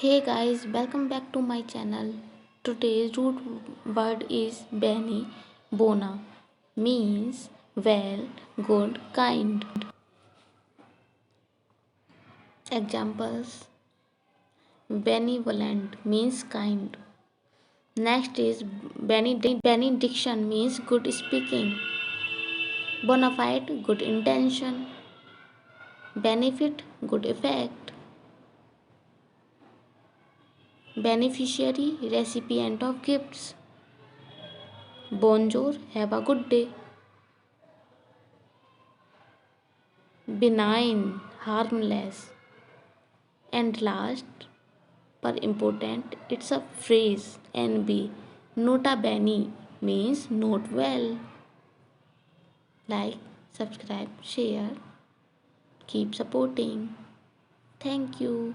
Hey guys, welcome back to my channel. Today's root word is Beni. Bona means well, good, kind. Examples: benevolent means kind. Next is benediction means good speaking. Bona fide, good intention. Benefit, good effect. Beneficiary, recipient of gifts. Bonjour, have a good day. Benign, harmless. And last but important, it's a phrase. NB, nota bene means note well. Like, subscribe, share, keep supporting. Thank you.